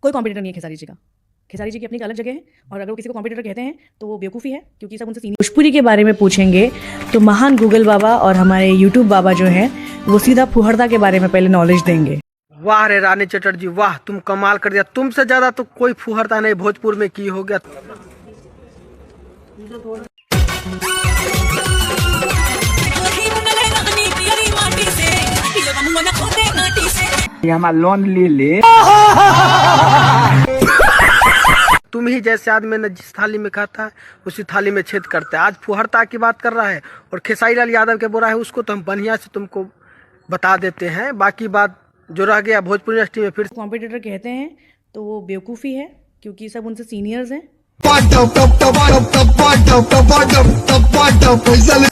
कोई कॉम्पिटिटर नहीं है खेसारी जी का। खेसारी जी की अपनी एक अलग जगह है, और अगर वो किसी को कॉम्पिटिटर कहते हैं तो वो बेवकूफ़ी है, क्योंकि सब उनसे सीनियर। भोजपुरी के बारे में पूछेंगे तो महान गूगल बाबा और हमारे यूट्यूब बाबा जो हैं वो सीधा फुहड़ता के बारे में पहले नॉलेज देंगे। वाह रे रानी चटर्जी, वाह, तुम कमाल कर दिया। तुमसे ज्यादा तो कोई फुहरता नहीं भोजपुर में की हो गया। हमारा लोन ले ले। तुम ही जैसे आदमी ने जिस थाली में खाता है उसी थाली में छेद करता है। आज फुहरता की बात कर रहा है और खेसारी लाल यादव के बोला है, उसको तो हम बढ़िया से तुमको बता देते हैं। बाकी बात जो रह गया भोजपुरी इंडस्ट्री में, फिर कॉम्पिटिटर कहते हैं तो वो बेवकूफ़ी है, क्योंकि सब उनसे सीनियर्स हैं।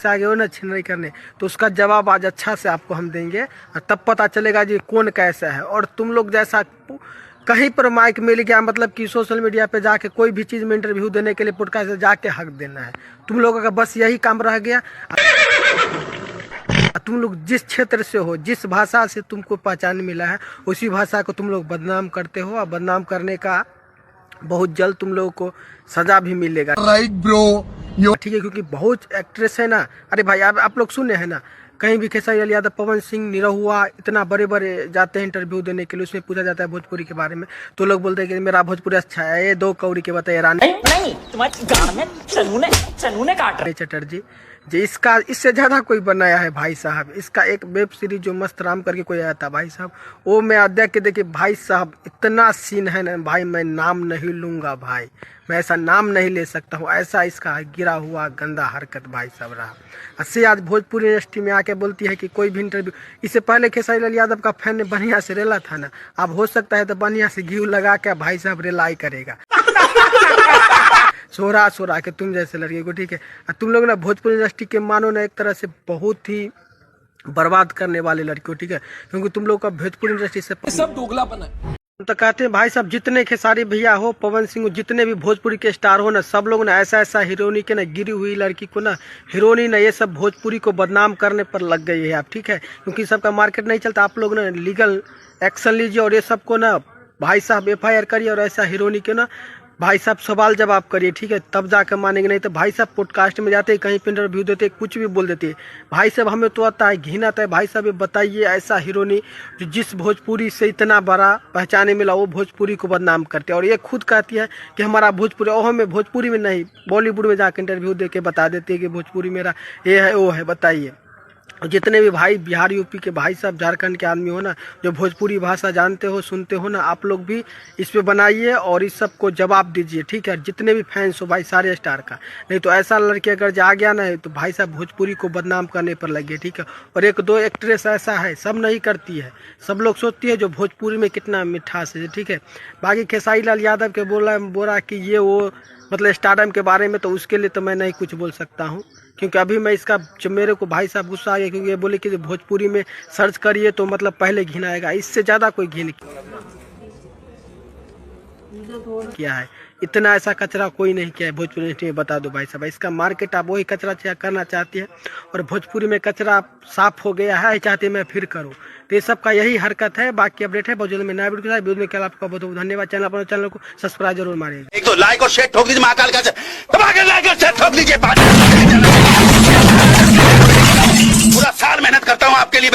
आगे हो ना छिनरी करने, तो उसका जवाब आज अच्छा से आपको हम देंगे और तब पता चलेगा जी कौन कैसा है। और तुम लोग जैसा कहीं पर माइक मिल गया, मतलब कि सोशल मीडिया पे जाके कोई भी चीज़ में इंटरव्यू देने के लिए पॉडकास्ट से जाके हक देना है। तुम लोगों का बस यही काम रह गया। तुम लोग जिस क्षेत्र से हो, जिस भाषा से तुमको पहचान मिला है, उसी भाषा को तुम लोग बदनाम करते हो, और बदनाम करने का बहुत जल्द तुम लोगों को सजा भी मिलेगा। राइट ब्रो, ठीक है, क्योंकि बहुत एक्ट्रेस है ना। अरे भाई आप लोग सुने हैं ना, कहीं भी खेसारी लाल यादव, पवन सिंह, निरहुआ, इतना बड़े बड़े जाते हैं इंटरव्यू देने के लिए, उसमें पूछा जाता है भोजपुरी के बारे में, तो लोग बोलते हैं कि मेरा भोजपुरी अच्छा है। ये दो कौड़ी के बताइए रानी नहीं, तुम्हारी गाड़ में चनूने काट रहे। चटर्जी जी, इसका इससे ज्यादा कोई बनाया है भाई साहब। इसका एक वेब सीरीज जो मस्त राम करके कोई आया था भाई साहब, वो मैं देख के देखिए भाई साहब, इतना सीन है ना भाई, मैं नाम नहीं लूंगा भाई, मैं ऐसा नाम नहीं ले सकता हूँ। ऐसा इसका गिरा हुआ गंदा हरकत भाई साहब रहा। अस्सी आज भोजपुरी इंडस्ट्री में आके बोलती है कि कोई भी इंटरव्यू, इससे पहले खेसारी लाल यादव का फैन ने बढ़िया से रेला था ना, अब हो सकता है तो बढ़िया से घी लगा के भाई साहब रेलाई करेगा सोरा के तुम जैसे लड़के को। ठीक है, तुम लोग ना भोजपुरी इंडस्ट्री के मानो ना एक तरह से बहुत ही बर्बाद करने वाले लड़के हो। ठीक है, क्योंकि तुम लोग का भोजपुरी इंडस्ट्री से सब दोगलापन है। तो कहते हैं भाई साहब, जितने खेसारी भैया हो, पवन सिंह हो, जितने भी भोजपुरी के स्टार हो ना, सब लोग ना ऐसा हीरोनी के ना, गिरी हुई लड़की को ना, हीरोनी ना, ये सब भोजपुरी को बदनाम करने पर लग गई है आप। ठीक है, क्योंकि सबका मार्केट नहीं चलता। आप लोग ना लीगल एक्शन लीजिए और ये सबको ना भाई साहब FIR करिए, और ऐसा हीरोनी के ना भाई साहब सवाल जवाब करिए। ठीक है, तब जाकर मानेंगे, नहीं तो भाई साहब पॉडकास्ट में जाते, कहीं पे इंटरव्यू देते, कुछ भी बोल देते। भाई साहब हमें तो आता है, घिन आता है। भाई साहब ये बताइए, ऐसा हीरोनी जो जिस भोजपुरी से इतना बड़ा पहचाने मिला, वो भोजपुरी को बदनाम करते हैं। और ये खुद कहती है कि हमारा भोजपुरी, और हमें भोजपुरी में नहीं, बॉलीवुड में जाकर इंटरव्यू दे के बता देती है कि भोजपुरी मेरा ये है वो है। बताइए, और जितने भी भाई बिहार यूपी के भाई साहब, झारखंड के आदमी हो ना, जो भोजपुरी भाषा जानते हो, सुनते हो ना, आप लोग भी इस पे बनाइए और इस सब को जवाब दीजिए। ठीक है, जितने भी फैंस हो भाई सारे स्टार का, नहीं तो ऐसा लड़के अगर जा गया ना तो भाई साहब भोजपुरी को बदनाम करने पर लगे। ठीक है, और एक दो एक्ट्रेस ऐसा है, सब नहीं करती है, सब लोग सोचती है जो भोजपुरी में कितना मिठास है। ठीक है, बाकी खेसारी लाल यादव के बोला कि ये वो मतलब स्टारडम के बारे में, तो उसके लिए तो मैं नहीं कुछ बोल सकता हूँ, क्योंकि अभी मैं इसका, जब मेरे को भाई साहब गुस्सा आ गया, क्योंकि ये बोले कि भोजपुरी में सर्च करिए तो मतलब पहले घिन आएगा। इससे ज़्यादा कोई घिन किया है, इतना ऐसा कचरा कोई नहीं किया है भोजपुरी इंडस्ट्री में। बता दो भाई साहब, इसका मार्केट आप वही कचरा करना चाहती है, और भोजपुरी में कचरा साफ हो गया है, चाहते मैं फिर करूँ। तो ये सब का यही हरकत है। बाकी अपडेट है बहुत जल्द में नया वीडियो के साथ। वीडियो में क्या आपका बहुत बहुत धन्यवाद। चैनल को सब्सक्राइब जरूर मारिएगा। एक तो लाइक और शेयर ठोक दीजिए, महाकाल का लाइक और शेयर ठोक दीजिए। पूरा साल मेहनत करता हूँ आपके लिए।